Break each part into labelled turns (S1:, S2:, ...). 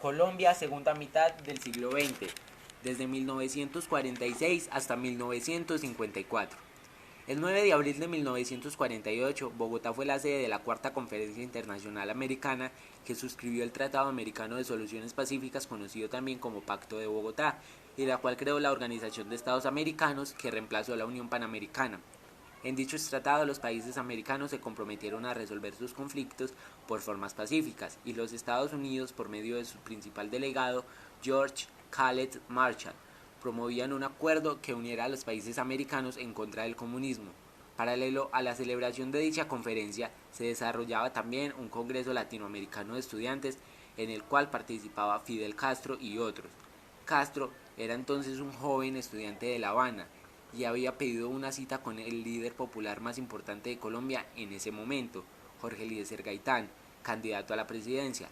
S1: Colombia, segunda mitad del siglo XX, desde 1946 hasta 1954. El 9 de abril de 1948, Bogotá fue la sede de la Cuarta Conferencia Internacional Americana que suscribió el Tratado Americano de Soluciones Pacíficas, conocido también como Pacto de Bogotá, y la cual creó la Organización de Estados Americanos, que reemplazó a la Unión Panamericana. En dichos tratados, los países americanos se comprometieron a resolver sus conflictos por formas pacíficas, y los Estados Unidos, por medio de su principal delegado, George Khaled Marshall, promovían un acuerdo que uniera a los países americanos en contra del comunismo. Paralelo a la celebración de dicha conferencia, se desarrollaba también un Congreso Latinoamericano de Estudiantes en el cual participaba Fidel Castro y otros. Castro era entonces un joven estudiante de La Habana y había pedido una cita con el líder popular más importante de Colombia en ese momento, Jorge Eliezer Gaitán, candidato a la presidencia.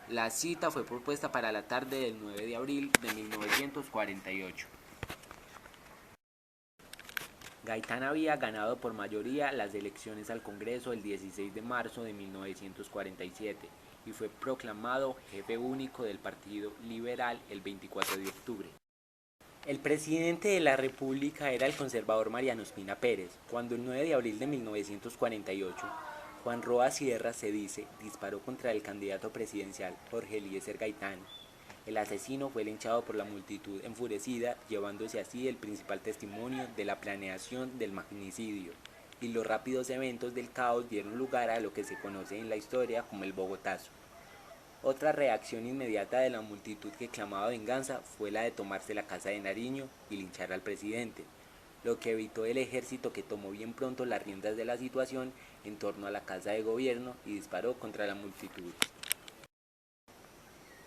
S1: La cita fue propuesta para la tarde del 9 de abril de 1948. Gaitán había ganado por mayoría las elecciones al Congreso el 16 de marzo de 1947 y fue proclamado jefe único del Partido Liberal el 24 de octubre. El presidente de la República era el conservador Mariano Ospina Pérez, cuando el 9 de abril de 1948, Juan Roa Sierra, se dice, disparó contra el candidato presidencial Jorge Eliezer Gaitán. El asesino fue linchado por la multitud enfurecida, llevándose así el principal testimonio de la planeación del magnicidio, y los rápidos eventos del caos dieron lugar a lo que se conoce en la historia como el Bogotazo. Otra reacción inmediata de la multitud que clamaba venganza fue la de tomarse la casa de Nariño y linchar al presidente, lo que evitó el ejército, que tomó bien pronto las riendas de la situación en torno a la casa de gobierno y disparó contra la multitud.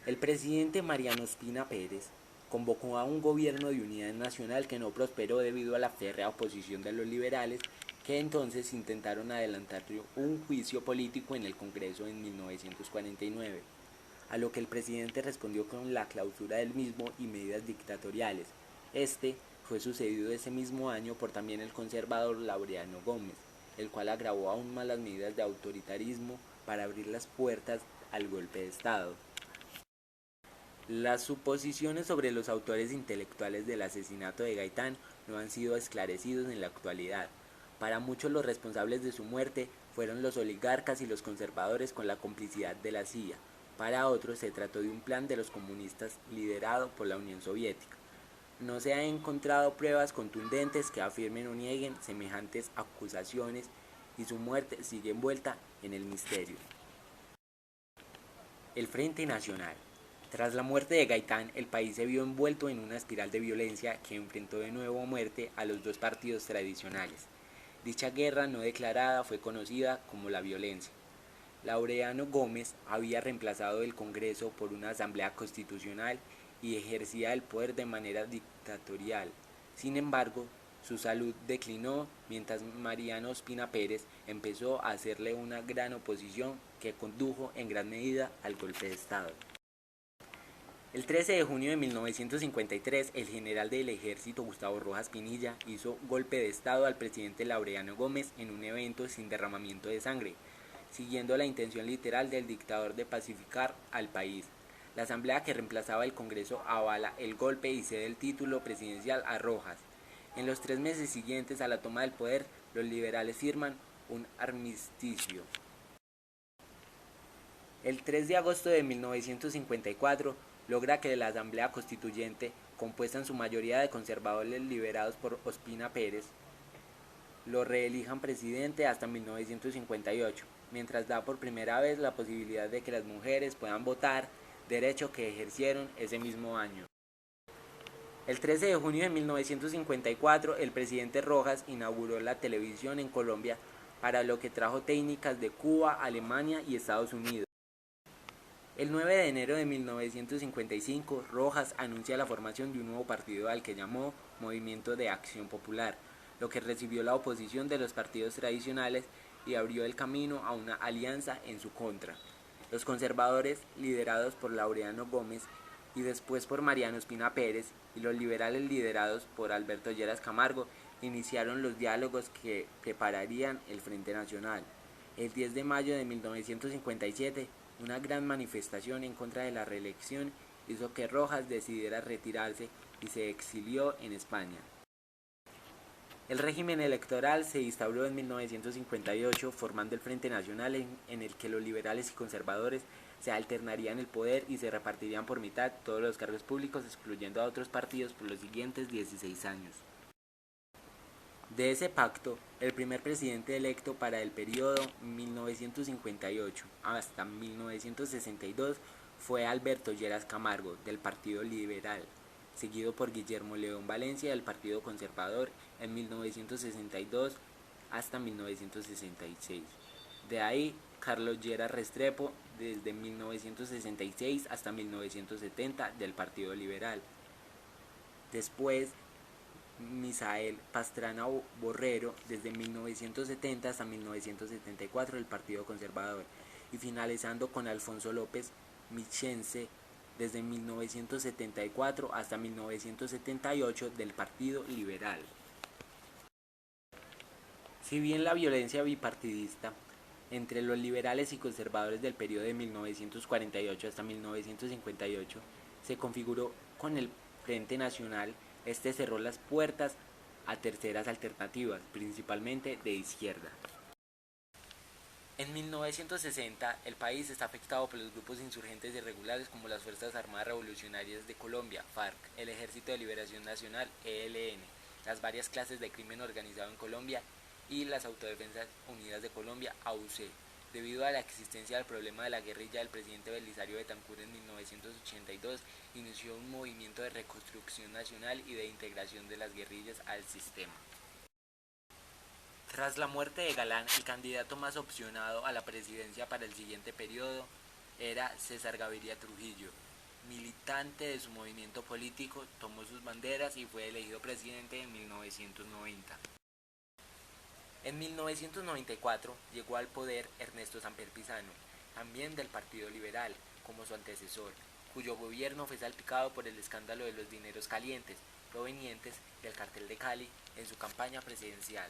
S1: El presidente Mariano Ospina Pérez convocó a un gobierno de unidad nacional que no prosperó debido a la férrea oposición de los liberales, que entonces intentaron adelantar un juicio político en el Congreso en 1949, a lo que el presidente respondió con la clausura del mismo y medidas dictatoriales. Este fue sucedido ese mismo año por también el conservador Laureano Gómez, el cual agravó aún más las medidas de autoritarismo para abrir las puertas al golpe de Estado. Las suposiciones sobre los autores intelectuales del asesinato de Gaitán no han sido esclarecidos en la actualidad. Para muchos, los responsables de su muerte fueron los oligarcas y los conservadores con la complicidad de la CIA. Para otros, se trató de un plan de los comunistas liderado por la Unión Soviética. No se han encontrado pruebas contundentes que afirmen o nieguen semejantes acusaciones, y su muerte sigue envuelta en el misterio. El Frente Nacional. Tras la muerte de Gaitán, el país se vio envuelto en una espiral de violencia que enfrentó de nuevo a muerte a los dos partidos tradicionales. Dicha guerra no declarada fue conocida como la violencia. Laureano Gómez había reemplazado el Congreso por una asamblea constitucional y ejercía el poder de manera dictatorial. Sin embargo, su salud declinó mientras Mariano Ospina Pérez empezó a hacerle una gran oposición que condujo en gran medida al golpe de Estado. El 13 de junio de 1953, el general del ejército Gustavo Rojas Pinilla hizo golpe de Estado al presidente Laureano Gómez en un evento sin derramamiento de sangre, siguiendo la intención literal del dictador de pacificar al país. La asamblea que reemplazaba el Congreso avala el golpe y cede el título presidencial a Rojas. En los 3 meses siguientes a la toma del poder, los liberales firman un armisticio. El 3 de agosto de 1954 logra que la Asamblea Constituyente, compuesta en su mayoría de conservadores liderados por Ospina Pérez, lo reelijan presidente hasta 1958, mientras da por primera vez la posibilidad de que las mujeres puedan votar, derecho que ejercieron ese mismo año. El 13 de junio de 1954, el presidente Rojas inauguró la televisión en Colombia, para lo que trajo técnicas de Cuba, Alemania y Estados Unidos. El 9 de enero de 1955, Rojas anuncia la formación de un nuevo partido al que llamó Movimiento de Acción Popular, lo que recibió la oposición de los partidos tradicionales y abrió el camino a una alianza en su contra. Los conservadores, liderados por Laureano Gómez y después por Mariano Ospina Pérez, y los liberales, liderados por Alberto Lleras Camargo, iniciaron los diálogos que prepararían el Frente Nacional. El 10 de mayo de 1957, Una gran manifestación en contra de la reelección hizo que Rojas decidiera retirarse y se exilió en España. El régimen electoral se instauró en 1958 formando el Frente Nacional en el que los liberales y conservadores se alternarían el poder y se repartirían por mitad todos los cargos públicos, excluyendo a otros partidos por los siguientes 16 años. De ese pacto, el primer presidente electo para el periodo 1958 hasta 1962 fue Alberto Lleras Camargo, del Partido Liberal, seguido por Guillermo León Valencia, del Partido Conservador, en 1962 hasta 1966. De ahí, Carlos Lleras Restrepo, desde 1966 hasta 1970, del Partido Liberal. Después, Misael Pastrana Borrero, desde 1970 hasta 1974 del Partido Conservador, y finalizando con Alfonso López Michense, desde 1974 hasta 1978 del Partido Liberal. Si bien la violencia bipartidista entre los liberales y conservadores del periodo de 1948 hasta 1958 se configuró con el Frente Nacional, este cerró las puertas a terceras alternativas, principalmente de izquierda. En 1960, el país está afectado por los grupos insurgentes irregulares como las Fuerzas Armadas Revolucionarias de Colombia, FARC, el Ejército de Liberación Nacional, ELN, las varias clases de crimen organizado en Colombia y las Autodefensas Unidas de Colombia, AUC. Debido a la existencia del problema de la guerrilla, el presidente Belisario Betancur en 1982 inició un movimiento de reconstrucción nacional y de integración de las guerrillas al sistema. Tras la muerte de Galán, el candidato más opcionado a la presidencia para el siguiente periodo era César Gaviria Trujillo. Militante de su movimiento político, tomó sus banderas y fue elegido presidente en 1990. En 1994 llegó al poder Ernesto Samper Pizano, también del Partido Liberal, como su antecesor, cuyo gobierno fue salpicado por el escándalo de los dineros calientes, provenientes del cartel de Cali en su campaña presidencial.